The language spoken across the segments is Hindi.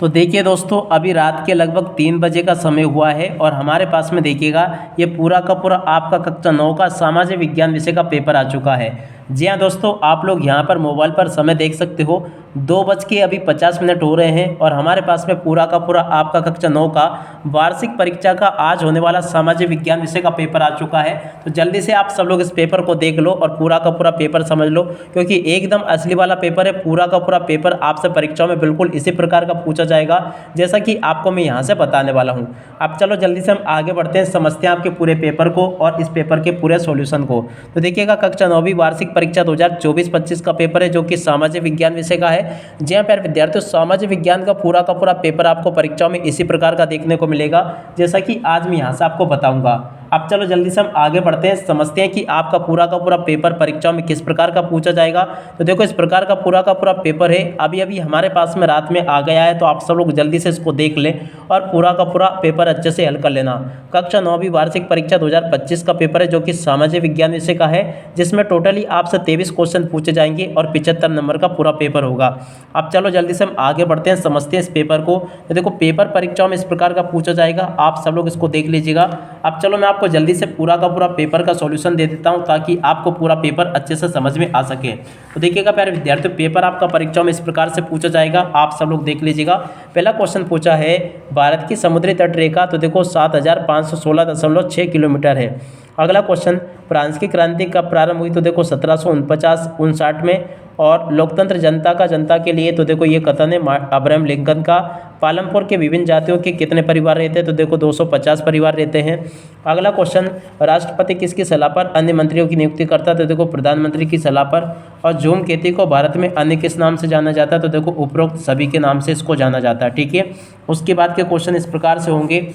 तो देखिए दोस्तों, अभी रात के लगभग 3 बजे का समय हुआ है और हमारे पास में देखिएगा ये पूरा का पूरा आपका कक्षा 9 का सामाजिक विज्ञान विषय का पेपर आ चुका है। जी हाँ दोस्तों, आप लोग यहाँ पर मोबाइल पर समय देख सकते हो, 2:50 हो रहे हैं और हमारे पास में पूरा का पूरा आपका कक्षा 9 का वार्षिक परीक्षा का आज होने वाला सामाजिक विज्ञान विषय का पेपर आ चुका है। तो जल्दी से आप सब लोग इस पेपर को देख लो और पूरा का पूरा पेपर समझ लो, क्योंकि एकदम असली वाला पेपर है। पूरा का पूरा पेपर आपसे परीक्षाओं में बिल्कुल इसी प्रकार का पूछा जाएगा जैसा कि आपको मैं यहाँ से बताने वाला हूँ। अब चलो जल्दी से हम आगे बढ़ते हैं, समझते हैं आपके पूरे पेपर को और इस पेपर के पूरे सॉल्यूशन को। तो देखिएगा, कक्षा 9वीं वार्षिक परीक्षा 2024-25 का पेपर है जो कि सामाजिक विज्ञान विषय का है। जी हाँ प्यारे विद्यार्थियों, सामाजिक विज्ञान का पूरा पेपर आपको परीक्षाओं में इसी प्रकार का देखने को मिलेगा जैसा कि आज मैं यहाँ से आपको बताऊंगा। अब चलो जल्दी से हम आगे बढ़ते हैं, समझते हैं कि आपका पूरा का पूरा पेपर परीक्षाओं में किस प्रकार का पूछा जाएगा। तो देखो, इस प्रकार का पूरा पेपर है, अभी अभी हमारे पास में रात में आ गया है, तो आप सब लोग जल्दी से इसको देख लें और पूरा का पूरा पेपर अच्छे से हल कर लेना। कक्षा 9वीं वार्षिक परीक्षा 2025 का पेपर है जो कि सामाजिक विज्ञान विषय का है, जिसमें टोटली आपसे 23 क्वेश्चन पूछे जाएंगे और 75 नंबर का पूरा पेपर होगा। अब चलो जल्दी से हम आगे बढ़ते हैं, समझते हैं इस पेपर को। तो देखो, पेपर परीक्षाओं में इस प्रकार का पूछा जाएगा, आप सब लोग इसको देख लीजिएगा। अब चलो मैं आपको जल्दी से पूरा का पूरा पेपर का सॉल्यूशन दे देता हूं ताकि आपको पूरा पेपर अच्छे से समझ में आ सके। तो देखिएगा प्यारे विद्यार्थियों, पेपर आपका परीक्षाओं में इस प्रकार से पूछा जाएगा, आप सब लोग देख लीजिएगा। पहला क्वेश्चन पूछा है, भारत की समुद्री तट रेखा तो देखो 7516.6 किलोमीटर है। अगला क्वेश्चन, फ्रांस की क्रांति कब प्रारंभ हुई? तो देखो 1749-59 में। और लोकतंत्र जनता के लिए तो देखो ये कथन है अब्राहम लिंकन का। पालमपुर के विभिन्न जातियों के कितने परिवार रहते हैं? तो देखो 250 परिवार रहते हैं। अगला क्वेश्चन, राष्ट्रपति किसकी सलाह पर अन्य मंत्रियों की नियुक्ति करता है? तो देखो प्रधानमंत्री की सलाह पर। और धूमकेतु को भारत में अन्य किस नाम से जाना जाता है? तो देखो उपरोक्त सभी के नाम से इसको जाना जाता है। ठीक है, उसके बाद के क्वेश्चन इस प्रकार से होंगे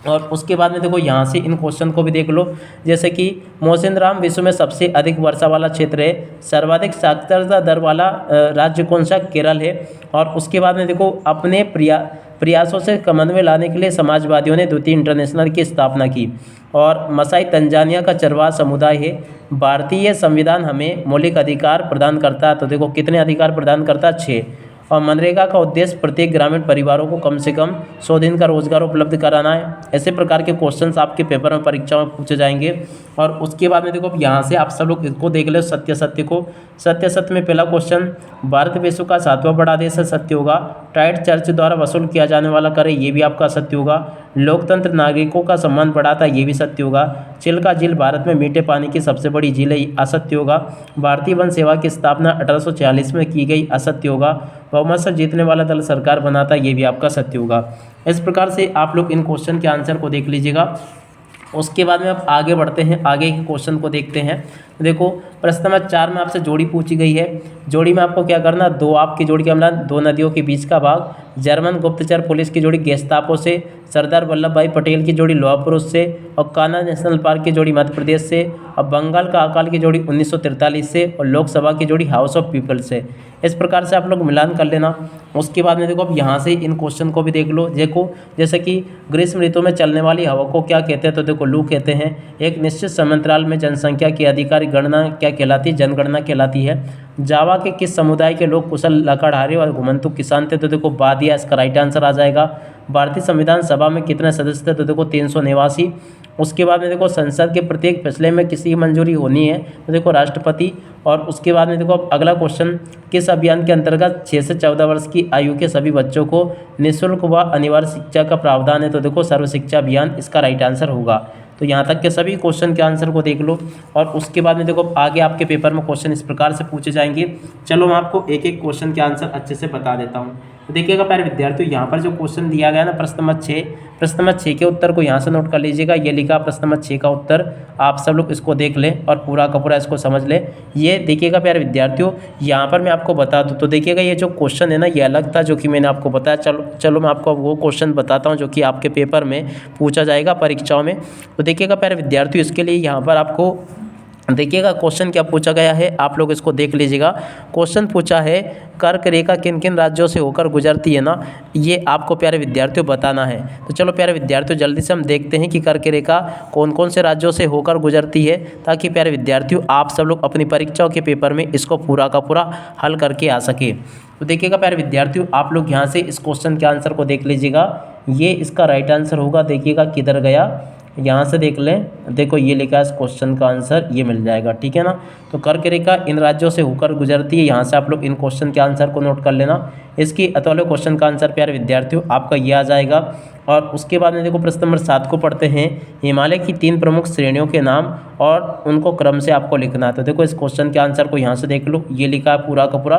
और उसके बाद में देखो यहाँ से इन क्वेश्चन को भी देख लो, जैसे कि मौसिनराम विश्व में सबसे अधिक वर्षा वाला क्षेत्र है। सर्वाधिक साक्षरता दर वाला राज्य कौन सा? केरल है। और उसके बाद में देखो, अपने प्रयासों से समन्वय लाने के लिए समाजवादियों ने द्वितीय इंटरनेशनल की स्थापना की। और मसाई तंजानिया का चरवाहा समुदाय है। भारतीय संविधान हमें मौलिक अधिकार प्रदान करता है। तो देखो कितने अधिकार प्रदान करता है? 6। और मनरेगा का उद्देश्य प्रत्येक ग्रामीण परिवारों को कम से कम 100 दिन का रोजगार उपलब्ध कराना है। ऐसे प्रकार के क्वेश्चंस आपके पेपर में परीक्षा में पूछे जाएंगे। और उसके बाद में देखो, यहाँ से आप सब लोग इसको देख लो, सत्य को। सत्य में पहला क्वेश्चन, भारत विश्व का 7वां बड़ा देश है, सत्य होगा। टाइट चर्च द्वारा वसूल किया जाने वाला कर है, ये भी आपका सत्य होगा। लोकतंत्र नागरिकों का सम्मान बढ़ाता है, ये भी सत्य होगा। चिल्का झील भारत में मीठे पानी की सबसे बड़ी झील है, असत्य होगा। भारतीय वन सेवा की स्थापना 1846 में की गई, असत्य होगा। बहुमत से जीतने वाला दल सरकार बनाता है, ये भी आपका सत्य होगा। इस प्रकार से आप लोग इन क्वेश्चन के आंसर को देख लीजिएगा। उसके बाद में आप आगे बढ़ते हैं, आगे के क्वेश्चन को देखते हैं। देखो, प्रश्न नंबर 4 में आपसे जोड़ी पूछी गई है। जोड़ी में आपको क्या करना? दो आपकी जोड़ी का मिलान, दो नदियों के बीच का भाग। जर्मन गुप्तचर पुलिस की जोड़ी गेस्तापो से। सरदार वल्लभ भाई पटेल की जोड़ी लोहा पुरुष से। और कान्हा नेशनल पार्क की जोड़ी मध्य प्रदेश से। और बंगाल का अकाल की जोड़ी 1943 से। और लोकसभा की जोड़ी हाउस ऑफ पीपल्स से। इस प्रकार से आप लोग मिलान कर लेना। उसके बाद में देखो, अब यहाँ से इन क्वेश्चन को भी देख लो। देखो, जैसे कि ग्रीष्म ऋतु में चलने वाली हवा को क्या कहते हैं? तो देखो लू कहते हैं। एक निश्चित समयांतराल में जनसंख्या की आधिकारिक गणना क्या कहलाती है? जनगणना कहलाती है। जावा के किस समुदाय के लोग कुशल लकड़हारे और घुमंतु किसान थे? तो देखो बादिया, इसका राइट आंसर आ जाएगा। भारतीय संविधान सभा में कितने सदस्य थे? तो देखो 389। उसके बाद में देखो, संसद के प्रत्येक फैसले में किसकी मंजूरी होनी है? तो देखो राष्ट्रपति। और उसके बाद में देखो, अब अगला क्वेश्चन, किस अभियान के अंतर्गत 6 से 14 वर्ष की आयु के सभी बच्चों को निःशुल्क व अनिवार्य शिक्षा का प्रावधान है? तो देखो सर्व शिक्षा अभियान, इसका राइट आंसर होगा। तो यहाँ तक के सभी क्वेश्चन के आंसर को देख लो। और उसके बाद में देखो, आगे आपके पेपर में क्वेश्चन इस प्रकार से पूछे जाएंगे। चलो मैं आपको एक एक क्वेश्चन के आंसर अच्छे से बता देता हूँ। तो देखिएगा प्यारे विद्यार्थियों, यहाँ पर जो क्वेश्चन दिया गया ना, प्रश्न नंबर 6 के उत्तर को यहाँ से नोट कर लीजिएगा। ये लिखा प्रश्न नंबर 6 का उत्तर, आप सब लोग इसको देख लें और पूरा का पूरा इसको समझ लें। ये देखिएगा प्यारे विद्यार्थियों, यहाँ पर मैं आपको बता दूँ तो देखिएगा, ये जो क्वेश्चन है ना, ये अलग था जो कि मैंने आपको बताया। चलो मैं आपको वो क्वेश्चन बताता हूँ जो कि आपके पेपर में पूछा जाएगा परीक्षाओं में। तो देखिएगा प्यारे विद्यार्थियों, इसके लिए यहाँ पर आपको देखिएगा क्वेश्चन क्या पूछा गया है, आप लोग इसको देख लीजिएगा। क्वेश्चन पूछा है कर्क रेखा किन किन राज्यों से होकर गुजरती है ना, ये आपको प्यारे विद्यार्थियों बताना है। तो चलो प्यारे विद्यार्थियों जल्दी से हम देखते हैं कि कर्क रेखा कौन कौन से राज्यों से होकर गुजरती है, ताकि प्यारे विद्यार्थियों आप सब लोग अपनी परीक्षाओं के पेपर में इसको पूरा का पूरा हल करके आ सके। तो देखिएगा प्यारे विद्यार्थियों आप लोग यहाँ से इस क्वेश्चन के आंसर को देख लीजिएगा, ये इसका राइट आंसर होगा। देखिएगा किधर गया, यहाँ से देख लें, देखो ये लिखा है इस क्वेश्चन का आंसर, ये मिल जाएगा, ठीक है ना। तो कर्क रेखा इन राज्यों से होकर गुजरती है, यहाँ से आप लोग इन क्वेश्चन के आंसर को नोट कर लेना। इसकी अतौले क्वेश्चन का आंसर प्यारे विद्यार्थियों आपका ये आ जाएगा। और उसके बाद में देखो प्रश्न नंबर 7 को पढ़ते हैं, हिमालय की 3 प्रमुख श्रेणियों के नाम और उनको क्रम से आपको लिखना है। तो देखो इस क्वेश्चन के आंसर को यहाँ से देख लो, ये लिखा है पूरा का पूरा,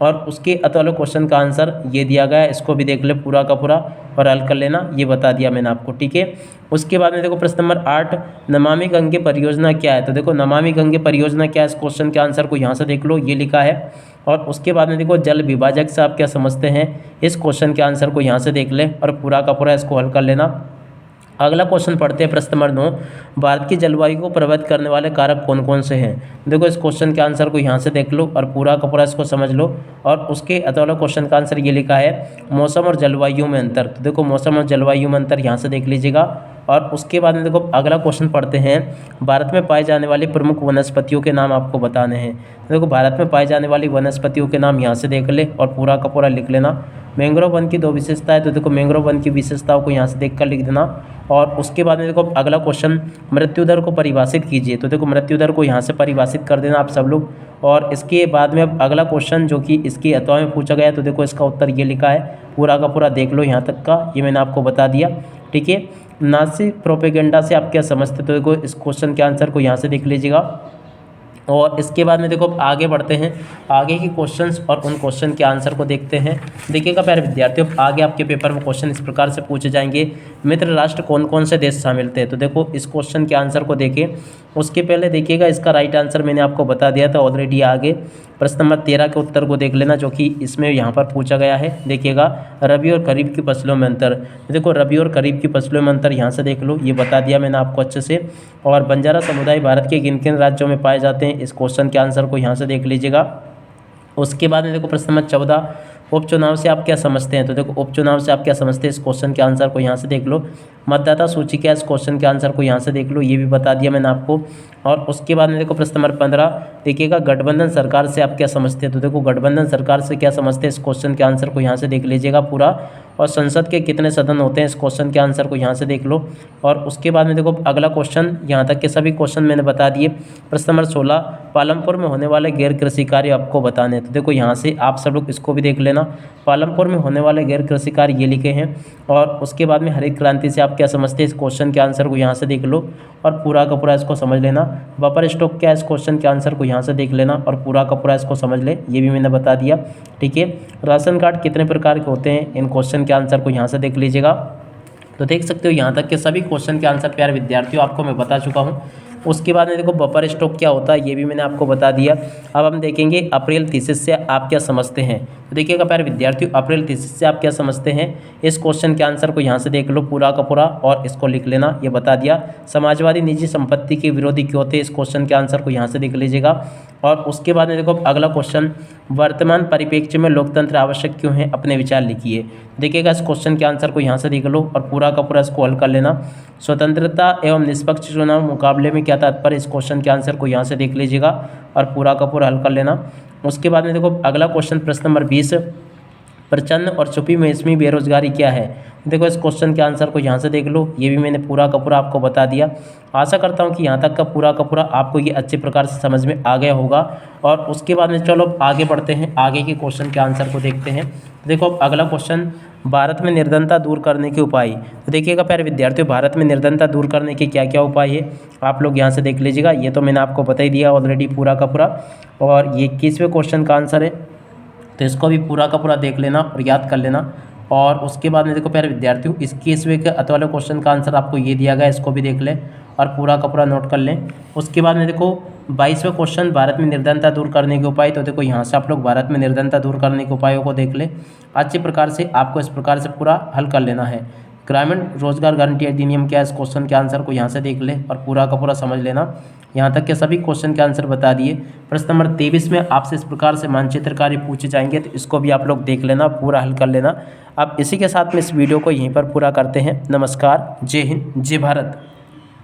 और उसके अतौले क्वेश्चन का आंसर ये दिया गया है, इसको भी देख ले पूरा का पूरा और हल कर लेना, ये बता दिया मैंने आपको, ठीक है। उसके बाद में देखो प्रश्न नंबर 8, नमामि गंगे परियोजना क्या है। तो देखो नमामि गंगे परियोजना क्या है, इस क्वेश्चन के आंसर को यहाँ से देख लो, ये लिखा है। और उसके बाद में देखो जल विभाजक से आप क्या समझते हैं, इस क्वेश्चन के आंसर को यहाँ से देख ले और पूरा का पूरा इसको हल कर लेना। अगला क्वेश्चन पढ़ते हैं प्रश्न नंबर 9, भारत की जलवायु को प्रभावित करने वाले कारक कौन कौन से हैं। देखो इस क्वेश्चन के आंसर को यहाँ से देख लो और पूरा का पूरा इसको समझ लो। और उसके अतौला क्वेश्चन का आंसर ये लिखा है, मौसम और जलवायु में अंतर। तो देखो मौसम और जलवायु में अंतर यहाँ से देख लीजिएगा। और उसके बाद में देखो अगला क्वेश्चन पढ़ते हैं, भारत में पाए जाने वाली प्रमुख वनस्पतियों के नाम आपको बताने हैं। तो देखो भारत में पाई जाने वाली वनस्पतियों के नाम यहाँ से देख ले और पूरा का पूरा लिख लेना। मैंग्रोव वन की 2 विशेषताएं, तो देखो मैंग्रोव वन की विशेषताओं को यहाँ से देख कर लिख देना। और उसके बाद में देखो अगला क्वेश्चन, मृत्यु दर को परिभाषित कीजिए। तो देखो मृत्यु दर को यहाँ से परिभाषित कर देना आप सब लोग। और इसके बाद में अब अगला क्वेश्चन जो कि इसकी अतवा में पूछा गया है, तो देखो इसका उत्तर ये लिखा है, पूरा का पूरा देख लो यहाँ तक का, ये मैंने आपको बता दिया, ठीक है। नासी प्रोपेगेंडा से आप क्या समझते, तो देखो इस क्वेश्चन के आंसर को यहाँ से देख लीजिएगा। और इसके बाद में देखो आगे बढ़ते हैं, आगे के क्वेश्चंस और उन क्वेश्चन के आंसर को देखते हैं। देखिएगा प्यारे विद्यार्थियों, आगे आपके पेपर में क्वेश्चन इस प्रकार से पूछे जाएंगे, मित्र राष्ट्र कौन कौन से देश शामिल थे। तो देखो इस क्वेश्चन के आंसर को देखें, उसके पहले देखिएगा इसका राइट आंसर मैंने आपको बता दिया था ऑलरेडी। आगे प्रश्न नंबर 13 के उत्तर को देख लेना, जो कि इसमें यहाँ पर पूछा गया है। देखिएगा रबी और खरीफ की फसलों में अंतर। देखो रबी और खरीफ की फसलों में अंतर यहाँ से देख लो, ये बता दिया मैंने आपको अच्छे से। और बंजारा समुदाय भारत के किन किन राज्यों में पाए जाते हैं, इस क्वेश्चन के आंसर को यहाँ से देख लीजिएगा। उसके बाद में देखो प्रश्न नंबर 14, उपचुनाव से आप क्या समझते हैं। तो देखो उपचुनाव से आप क्या समझते हैं, इस क्वेश्चन के आंसर को यहाँ से देख लो। मतदाता सूची क्या है, इस क्वेश्चन के आंसर को यहाँ से देख लो, ये भी बता दिया मैंने आपको। और उसके बाद में देखो प्रश्न नंबर 15, देखिएगा गठबंधन सरकार से आप क्या समझते हैं। तो देखो गठबंधन सरकार से क्या समझते हैं, इस क्वेश्चन के आंसर को यहाँ से देख लीजिएगा पूरा। और संसद के कितने सदन होते हैं, इस क्वेश्चन के आंसर को यहाँ से देख लो। और उसके बाद में देखो अगला क्वेश्चन, यहाँ तक के सभी क्वेश्चन मैंने बता दिए। प्रश्न नंबर 16, पालमपुर में होने वाले गैर कृषि कार्य आपको बताने हैं। तो देखो यहाँ से आप सब लोग इसको भी देख लेना, पालमपुर में होने वाले गैर कृषि कार्य ये लिखे हैं। और उसके बाद में हरित क्रांति से आप क्या समझते हैं, इस क्वेश्चन के आंसर को यहाँ से देख लो और पूरा का पूरा इसको समझ लेना। बफर स्टॉक क्या है, इस क्वेश्चन के आंसर को यहाँ से देख लेना और पूरा का पूरा इसको समझ ले, ये भी मैंने बता दिया, ठीक है। राशन कार्ड कितने प्रकार के होते हैं, इन क्वेश्चन के आंसर को यहाँ से देख लीजिएगा। तो देख सकते हो यहाँ तक के सभी क्वेश्चन के आंसर प्यारे विद्यार्थियों आपको मैं बता चुका हूँ। उसके बाद में देखो बफर स्टॉक क्या होता है, ये भी मैंने आपको बता दिया। अब हम देखेंगे अप्रैल थीसिस से आप क्या समझते हैं। तो देखिएगा प्यारे विद्यार्थियों, अप्रैल थीसिस से आप क्या समझते हैं, इस क्वेश्चन के आंसर को यहाँ से देख लो पूरा का पूरा और इसको लिख लेना, ये बता दिया। समाजवादी निजी संपत्ति के विरोधी क्यों थे, इस क्वेश्चन के आंसर को यहाँ से देख लीजिएगा। और उसके बाद में देखो अगला क्वेश्चन, वर्तमान परिप्रेक्ष्य में लोकतंत्र आवश्यक क्यों है, अपने विचार लिखिए। देखिएगा इस क्वेश्चन के आंसर को यहाँ से देख लो और पूरा का पूरा इसको हल कर लेना। स्वतंत्रता एवं निष्पक्ष चुनाव मुकाबले में क्या तात्पर्य, इस क्वेश्चन के आंसर को यहाँ से देख लीजिएगा और पूरा का पूरा हल कर लेना। उसके बाद में देखो अगला क्वेश्चन प्रश्न नंबर 20, प्रचंड और छुपी मौसमी बेरोजगारी क्या है। देखो इस क्वेश्चन के आंसर को यहाँ से देख लो, ये भी मैंने पूरा का पूरा आपको बता दिया। आशा करता हूँ कि यहाँ तक का पूरा आपको ये अच्छे प्रकार से समझ में आ गया होगा। और उसके बाद में चलो आगे बढ़ते हैं, आगे के क्वेश्चन के आंसर को देखते हैं। देखो अगला क्वेश्चन, भारत में निर्धनता दूर करने के उपाय। तो देखिएगा प्यारे विद्यार्थियों, भारत में निर्धनता दूर करने के क्या क्या उपाय है, आप लोग यहाँ से देख लीजिएगा। ये तो मैंने आपको बता ही दिया ऑलरेडी पूरा का पूरा। और ये 21वें क्वेश्चन का आंसर है, तो इसको भी पूरा का पूरा देख लेना और याद कर लेना। और उसके बाद में देखो प्यारे विद्यार्थियों, इस 21वें के अतवाले क्वेश्चन का आंसर आपको ये दिया गया, इसको भी देख लें और पूरा का पूरा नोट कर लें। उसके बाद में देखो 22वें क्वेश्चन, भारत में निर्धनता दूर करने के उपाय। तो देखो यहाँ से आप लोग भारत में निर्धनता दूर करने के उपायों को देख लें। अच्छे प्रकार से आपको इस प्रकार से पूरा हल कर लेना है। ग्रामीण रोजगार गारंटी अधिनियम क्या है, इस क्वेश्चन के आंसर को यहाँ से देख ले और पूरा का पूरा समझ लेना। यहाँ तक के सभी क्वेश्चन के आंसर बता दिए। प्रश्न नंबर 23 में आपसे इस प्रकार से मानचित्र कार्य पूछे जाएंगे, तो इसको भी आप लोग देख लेना, पूरा हल कर लेना। अब इसी के साथ में इस वीडियो को यहीं पर पूरा करते हैं। नमस्कार, जय हिंद, जय भारत।